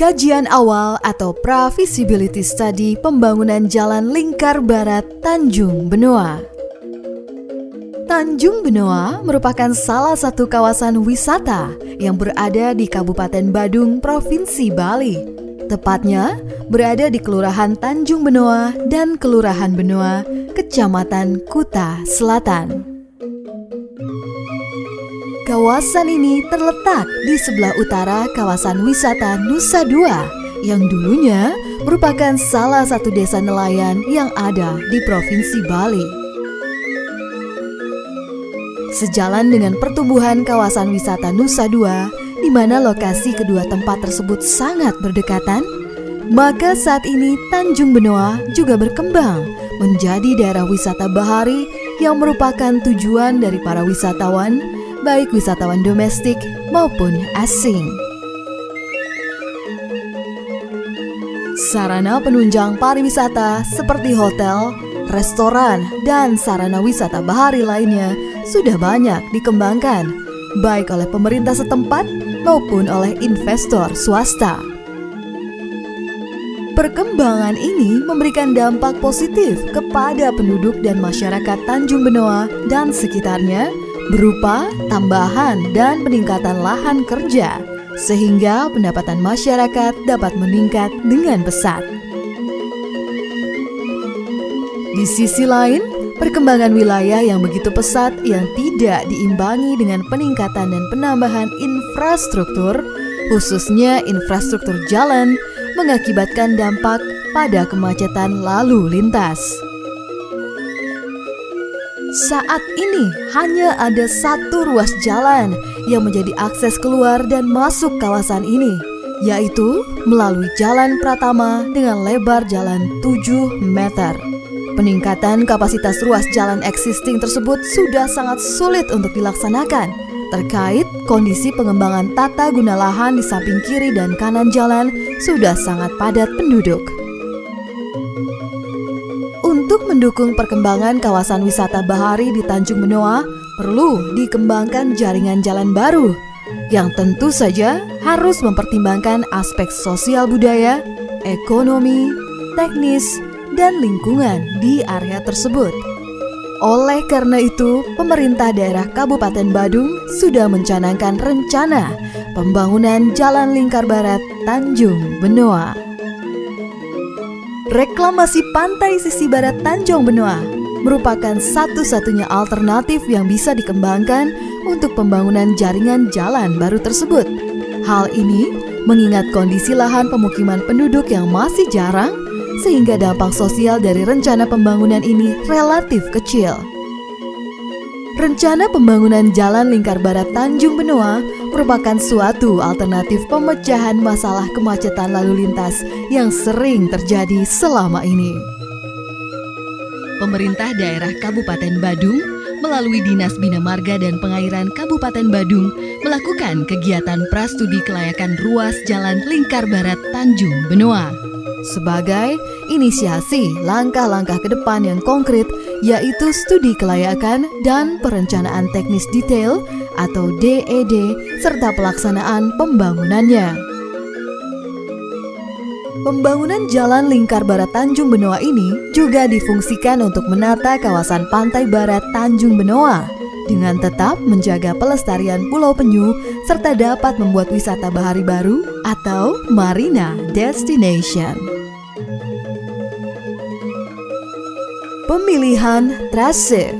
Kajian awal atau Pra-Feasibility Study pembangunan Jalan Lingkar Barat Tanjung Benoa. Tanjung Benoa merupakan salah satu kawasan wisata yang berada di Kabupaten Badung, Provinsi Bali. Tepatnya berada di Kelurahan Tanjung Benoa dan Kelurahan Benoa, Kecamatan Kuta Selatan. Kawasan ini terletak di sebelah utara kawasan wisata Nusa Dua yang dulunya merupakan salah satu desa nelayan yang ada di Provinsi Bali. Sejalan dengan pertumbuhan kawasan wisata Nusa Dua, di mana lokasi kedua tempat tersebut sangat berdekatan, maka saat ini Tanjung Benoa juga berkembang menjadi daerah wisata bahari yang merupakan tujuan dari para wisatawan, baik wisatawan domestik maupun asing. Sarana penunjang pariwisata seperti hotel, restoran, dan sarana wisata bahari lainnya sudah banyak dikembangkan, baik oleh pemerintah setempat maupun oleh investor swasta. Perkembangan ini memberikan dampak positif kepada penduduk dan masyarakat Tanjung Benoa dan sekitarnya, berupa tambahan dan peningkatan lahan kerja, sehingga pendapatan masyarakat dapat meningkat dengan pesat. Di sisi lain, perkembangan wilayah yang begitu pesat yang tidak diimbangi dengan peningkatan dan penambahan infrastruktur, khususnya infrastruktur jalan, mengakibatkan dampak pada kemacetan lalu lintas. Saat ini hanya ada satu ruas jalan yang menjadi akses keluar dan masuk kawasan ini, yaitu melalui Jalan Pratama dengan lebar jalan 7 meter. Peningkatan kapasitas ruas jalan existing tersebut sudah sangat sulit untuk dilaksanakan terkait kondisi pengembangan tata guna lahan di samping kiri dan kanan jalan sudah sangat padat penduduk. Untuk mendukung perkembangan kawasan wisata bahari di Tanjung Benoa, perlu dikembangkan jaringan jalan baru yang tentu saja harus mempertimbangkan aspek sosial budaya, ekonomi, teknis, dan lingkungan di area tersebut. Oleh karena itu, pemerintah daerah Kabupaten Badung sudah mencanangkan rencana pembangunan Jalan Lingkar Barat Tanjung Benoa. Reklamasi pantai sisi barat Tanjung Benoa merupakan satu-satunya alternatif yang bisa dikembangkan untuk pembangunan jaringan jalan baru tersebut. Hal ini mengingat kondisi lahan pemukiman penduduk yang masih jarang, sehingga dampak sosial dari rencana pembangunan ini relatif kecil. Rencana pembangunan Jalan Lingkar Barat Tanjung Benoa merupakan suatu alternatif pemecahan masalah kemacetan lalu lintas yang sering terjadi selama ini. Pemerintah daerah Kabupaten Badung melalui Dinas Bina Marga dan Pengairan Kabupaten Badung melakukan kegiatan prastudi kelayakan ruas Jalan Lingkar Barat Tanjung Benoa sebagai inisiasi langkah-langkah ke depan yang konkret, yaitu studi kelayakan dan perencanaan teknis detail atau DED serta pelaksanaan pembangunannya. Pembangunan Jalan Lingkar Barat Tanjung Benoa ini juga difungsikan untuk menata kawasan pantai barat Tanjung Benoa dengan tetap menjaga pelestarian Pulau Penyu serta dapat membuat wisata bahari baru atau marina destination. Pemilihan trase.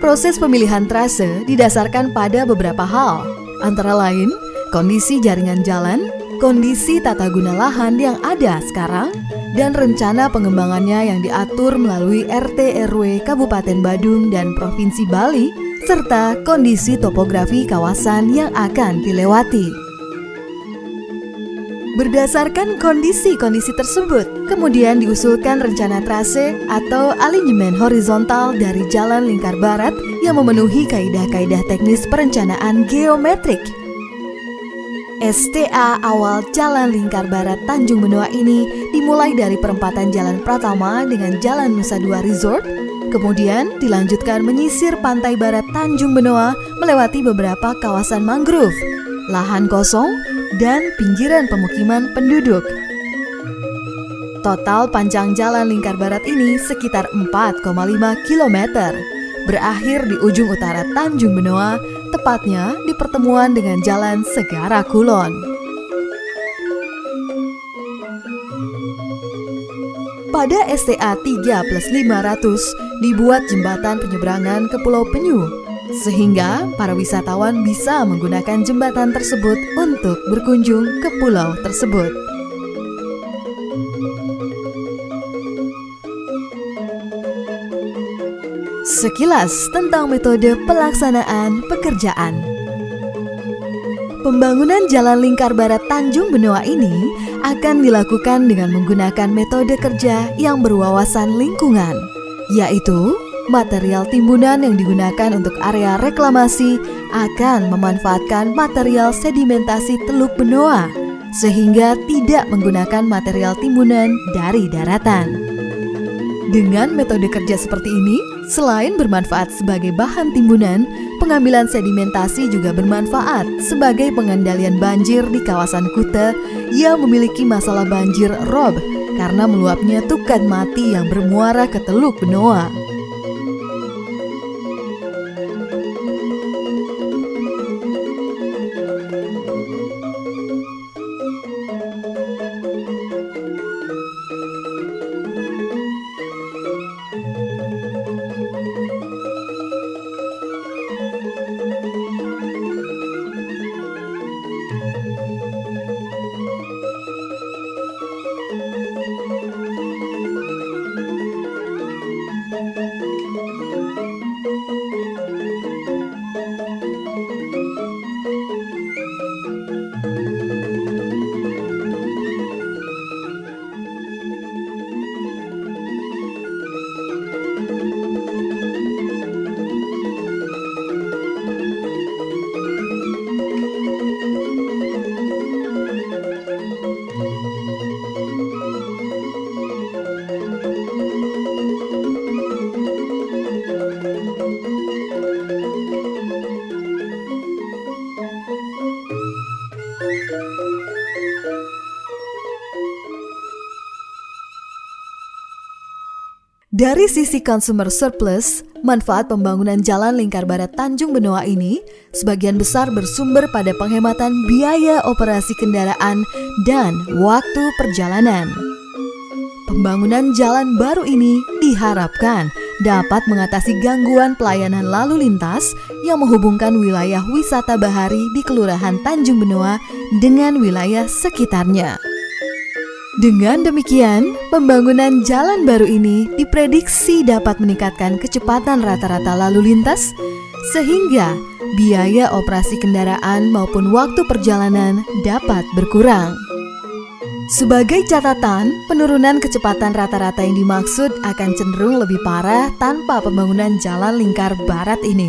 Proses pemilihan trase didasarkan pada beberapa hal, antara lain kondisi jaringan jalan, kondisi tata guna lahan yang ada sekarang, dan rencana pengembangannya yang diatur melalui RT RW Kabupaten Badung dan Provinsi Bali, serta kondisi topografi kawasan yang akan dilewati. Berdasarkan kondisi-kondisi tersebut, kemudian diusulkan rencana trase atau alinyemen horizontal dari Jalan Lingkar Barat yang memenuhi kaidah-kaidah teknis perencanaan geometrik. STA awal Jalan Lingkar Barat Tanjung Benoa ini dimulai dari perempatan Jalan Pratama dengan Jalan Nusa Dua Resort, kemudian dilanjutkan menyisir pantai barat Tanjung Benoa melewati beberapa kawasan mangrove, lahan kosong, dan pinggiran pemukiman penduduk. Total panjang jalan lingkar barat ini sekitar 4,5 km, berakhir di ujung utara Tanjung Benoa, tepatnya di pertemuan dengan Jalan Segara Kulon. Pada STA 3+500 dibuat jembatan penyeberangan ke Pulau Penyu, sehingga para wisatawan bisa menggunakan jembatan tersebut untuk berkunjung ke pulau tersebut. Sekilas tentang metode pelaksanaan pekerjaan. Pembangunan Jalan Lingkar Barat Tanjung Benoa ini akan dilakukan dengan menggunakan metode kerja yang berwawasan lingkungan, yaitu material timbunan yang digunakan untuk area reklamasi akan memanfaatkan material sedimentasi Teluk Benoa, sehingga tidak menggunakan material timbunan dari daratan. Dengan metode kerja seperti ini, selain bermanfaat sebagai bahan timbunan, pengambilan sedimentasi juga bermanfaat sebagai pengendalian banjir di kawasan Kuta yang memiliki masalah banjir rob karena meluapnya tukat mati yang bermuara ke Teluk Benoa. Dari sisi consumer surplus, manfaat pembangunan Jalan Lingkar Barat Tanjung Benoa ini sebagian besar bersumber pada penghematan biaya operasi kendaraan dan waktu perjalanan. Pembangunan jalan baru ini diharapkan dapat mengatasi gangguan pelayanan lalu lintas yang menghubungkan wilayah wisata bahari di Kelurahan Tanjung Benoa dengan wilayah sekitarnya. Dengan demikian, pembangunan jalan baru ini diprediksi dapat meningkatkan kecepatan rata-rata lalu lintas, sehingga biaya operasi kendaraan maupun waktu perjalanan dapat berkurang. Sebagai catatan, penurunan kecepatan rata-rata yang dimaksud akan cenderung lebih parah tanpa pembangunan Jalan Lingkar Barat ini.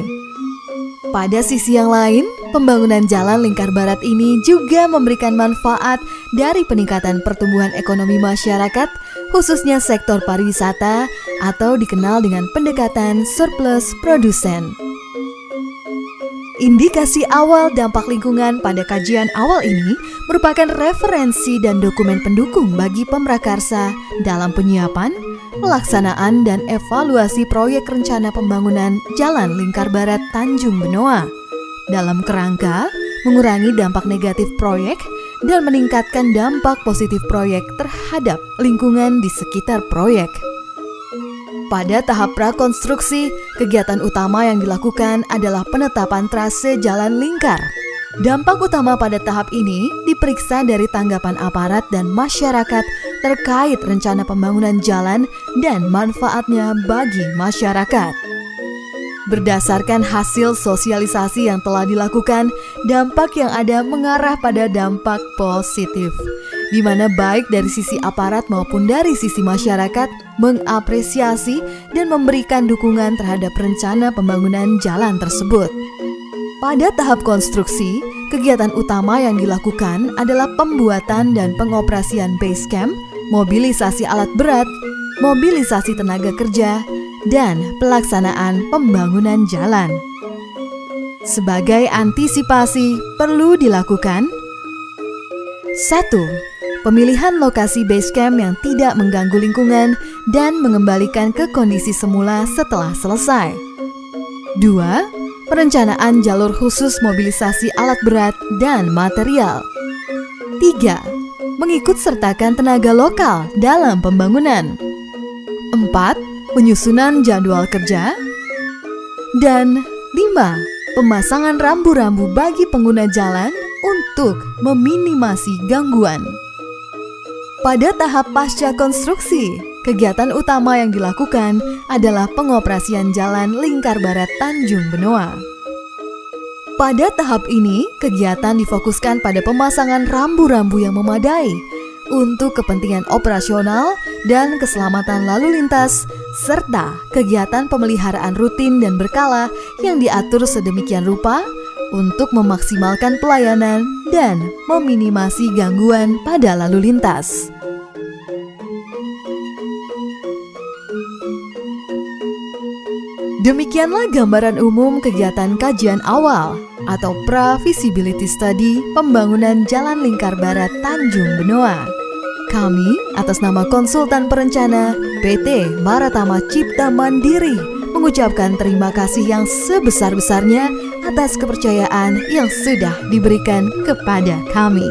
Pada sisi yang lain, pembangunan Jalan Lingkar Barat ini juga memberikan manfaat dari peningkatan pertumbuhan ekonomi masyarakat, khususnya sektor pariwisata atau dikenal dengan pendekatan surplus produsen. Indikasi awal dampak lingkungan pada kajian awal ini merupakan referensi dan dokumen pendukung bagi pemrakarsa dalam penyiapan, pelaksanaan, dan evaluasi proyek rencana pembangunan Jalan Lingkar Barat Tanjung Benoa dalam kerangka mengurangi dampak negatif proyek dan meningkatkan dampak positif proyek terhadap lingkungan di sekitar proyek. Pada tahap prakonstruksi, kegiatan utama yang dilakukan adalah penetapan trase jalan lingkar. Dampak utama pada tahap ini diperiksa dari tanggapan aparat dan masyarakat terkait rencana pembangunan jalan dan manfaatnya bagi masyarakat. Berdasarkan hasil sosialisasi yang telah dilakukan, dampak yang ada mengarah pada dampak positif, di mana baik dari sisi aparat maupun dari sisi masyarakat mengapresiasi dan memberikan dukungan terhadap rencana pembangunan jalan tersebut. Pada tahap konstruksi, kegiatan utama yang dilakukan adalah pembuatan dan pengoperasian base camp, mobilisasi alat berat, mobilisasi tenaga kerja, dan pelaksanaan pembangunan jalan. Sebagai antisipasi, perlu dilakukan 1. Pemilihan lokasi base camp yang tidak mengganggu lingkungan dan mengembalikan ke kondisi semula setelah selesai. 2. Perencanaan jalur khusus mobilisasi alat berat dan material. 3. Mengikut sertakan tenaga lokal dalam pembangunan. 4. Penyusunan jadwal kerja. Dan 5. Pemasangan rambu-rambu bagi pengguna jalan untuk meminimasi gangguan. Pada tahap pasca konstruksi, kegiatan utama yang dilakukan adalah pengoperasian jalan lingkar barat Tanjung Benoa. Pada tahap ini, kegiatan difokuskan pada pemasangan rambu-rambu yang memadai untuk kepentingan operasional dan keselamatan lalu lintas, serta kegiatan pemeliharaan rutin dan berkala yang diatur sedemikian rupa untuk memaksimalkan pelayanan dan meminimasi gangguan pada lalu lintas. Demikianlah gambaran umum kegiatan kajian awal atau pra-feasibility study pembangunan Jalan Lingkar Barat Tanjung Benoa. Kami atas nama konsultan perencana PT Maratama Cipta Mandiri mengucapkan terima kasih yang sebesar-besarnya atas kepercayaan yang sudah diberikan kepada kami.